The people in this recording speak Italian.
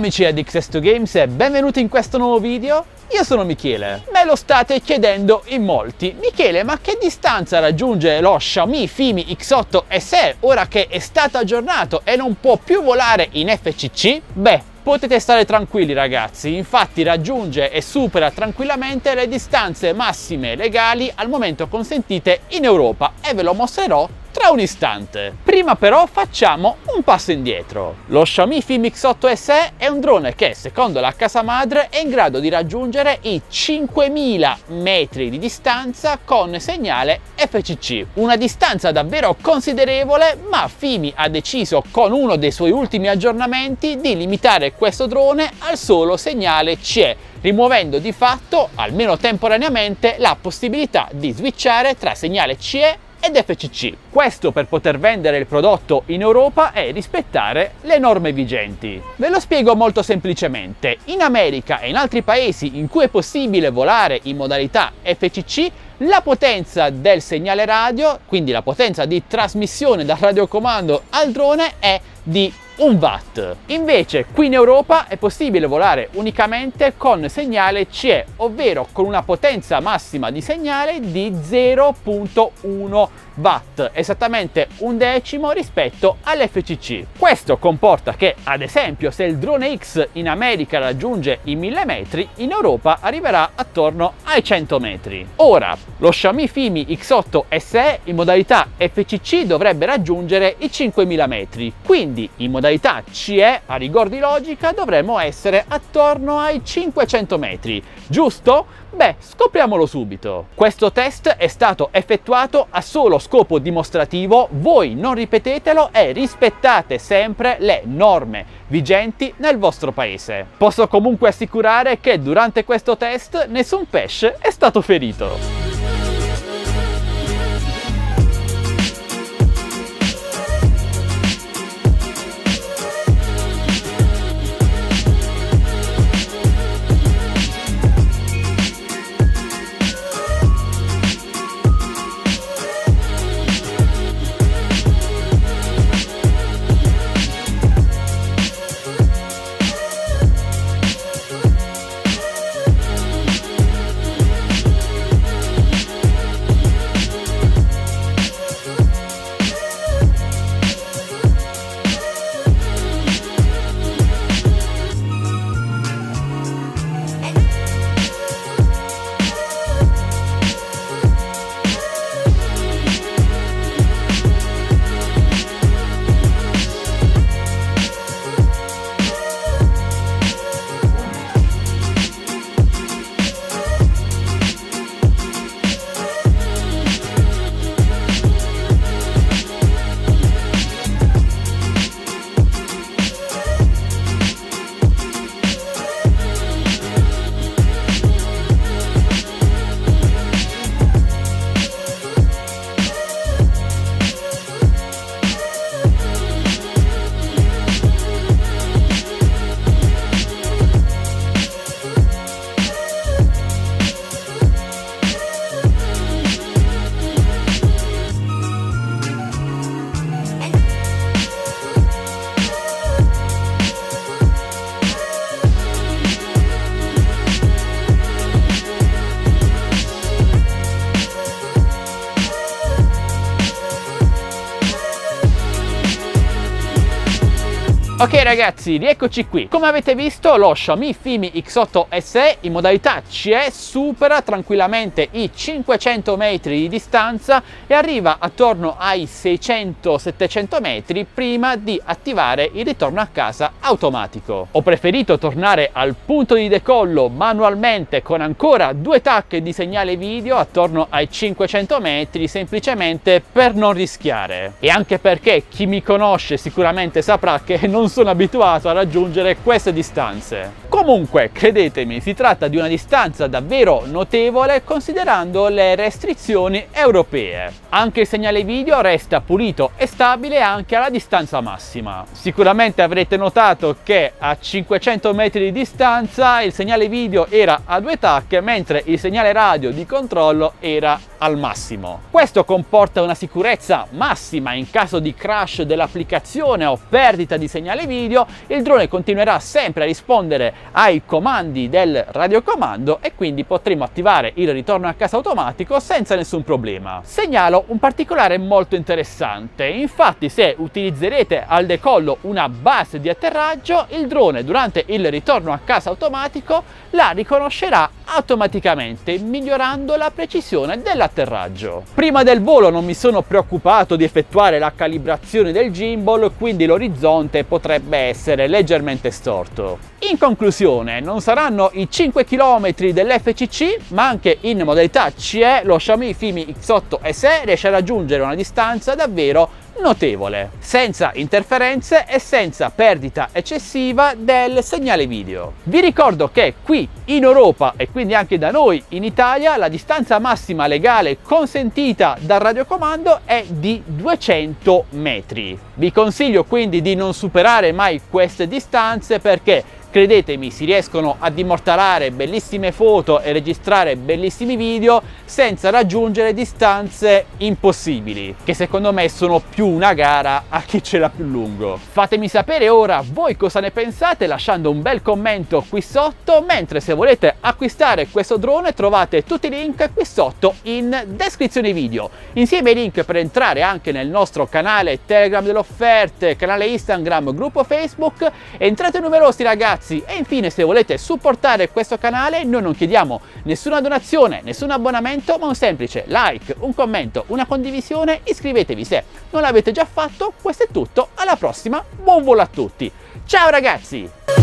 amici di X2Games e benvenuti in questo nuovo video. Io sono Michele. Me lo state chiedendo in molti. Michele, ma che distanza raggiunge lo Xiaomi Fimi X8 SE ora che è stato aggiornato e non può più volare in FCC? Beh, potete stare tranquilli ragazzi, infatti raggiunge e supera tranquillamente le distanze massime legali al momento consentite in Europa e ve lo mostrerò tra un istante. Prima però facciamo un passo indietro. Lo Xiaomi Fimi X8 SE è un drone che secondo la casa madre è in grado di raggiungere i 5000 metri di distanza con segnale FCC. Una distanza davvero considerevole, ma Fimi ha deciso con uno dei suoi ultimi aggiornamenti di limitare questo drone al solo segnale CE, rimuovendo di fatto, almeno temporaneamente, la possibilità di switchare tra segnale CE ed FCC. Questo per poter vendere il prodotto in Europa e rispettare le norme vigenti. Ve lo spiego molto semplicemente. In America e in altri paesi in cui è possibile volare in modalità FCC, la potenza del segnale radio, quindi la potenza di trasmissione dal radiocomando al drone, è di 1 watt. Invece qui in Europa è possibile volare unicamente con segnale CE, ovvero con una potenza massima di segnale di 0,1 watt, esattamente 1/10 rispetto all'FCC. Questo comporta che, ad esempio, se il drone X in America raggiunge i 1000 metri, in Europa arriverà attorno ai 100 metri. Ora, lo Xiaomi Fimi X8 SE in modalità FCC dovrebbe raggiungere i 5000 metri, quindi in modalità CE, a rigor di logica, dovremmo essere attorno ai 500 metri, giusto? Beh, scopriamolo subito. Questo test è stato effettuato a solo scopo dimostrativo, voi non ripetetelo e rispettate sempre le norme vigenti nel vostro paese. Posso comunque assicurare che durante questo test nessun pesce è stato ferito. Ok ragazzi, rieccoci qui. Come avete visto, lo Xiaomi Fimi X8 SE in modalità CE supera tranquillamente i 500 metri di distanza e arriva attorno ai 600-700 metri prima di attivare il ritorno a casa automatico. Ho preferito tornare al punto di decollo manualmente con ancora 2 tacche di segnale video attorno ai 500 metri semplicemente per non rischiare, e anche perché chi mi conosce sicuramente saprà che non sono abituato a raggiungere queste distanze. Comunque, credetemi, si tratta di una distanza davvero notevole considerando le restrizioni europee. Anche il segnale video resta pulito e stabile anche alla distanza massima. Sicuramente avrete notato che a 500 metri di distanza il segnale video era a 2 tacche, mentre il segnale radio di controllo era al massimo. Questo comporta una sicurezza massima in caso di crash dell'applicazione o perdita di segnale segnale video, il drone continuerà sempre a rispondere ai comandi del radiocomando e quindi potremo attivare il ritorno a casa automatico senza nessun problema. Segnalo un particolare molto interessante, infatti se utilizzerete al decollo una base di atterraggio, il drone durante il ritorno a casa automatico la riconoscerà automaticamente, migliorando la precisione dell'atterraggio. Prima del volo non mi sono preoccupato di effettuare la calibrazione del gimbal, quindi l'orizzonte potrebbe essere leggermente storto. In conclusione, non saranno i 5 km dell'FCC, ma anche in modalità CE lo Xiaomi Fimi X8 SE riesce a raggiungere una distanza davvero notevole, senza interferenze e senza perdita eccessiva del segnale video. Vi ricordo che qui in Europa e quindi anche da noi in Italia la distanza massima legale consentita dal radiocomando è di 200 metri. Vi consiglio quindi di non superare mai queste distanze perché credetemi, si riescono ad immortalare bellissime foto e registrare bellissimi video senza raggiungere distanze impossibili, che secondo me sono più una gara a chi ce l'ha più lungo. Fatemi sapere ora voi cosa ne pensate lasciando un bel commento qui sotto, mentre se volete acquistare questo drone trovate tutti i link qui sotto in descrizione video, insieme ai link per entrare anche nel nostro canale Telegram delle offerte, canale Instagram, gruppo Facebook. Entrate numerosi ragazzi. E infine, se volete supportare questo canale, noi non chiediamo nessuna donazione, nessun abbonamento, ma un semplice like, un commento, una condivisione. Iscrivetevi se non l'avete già fatto. Questo è tutto, alla prossima, buon volo a tutti, ciao ragazzi!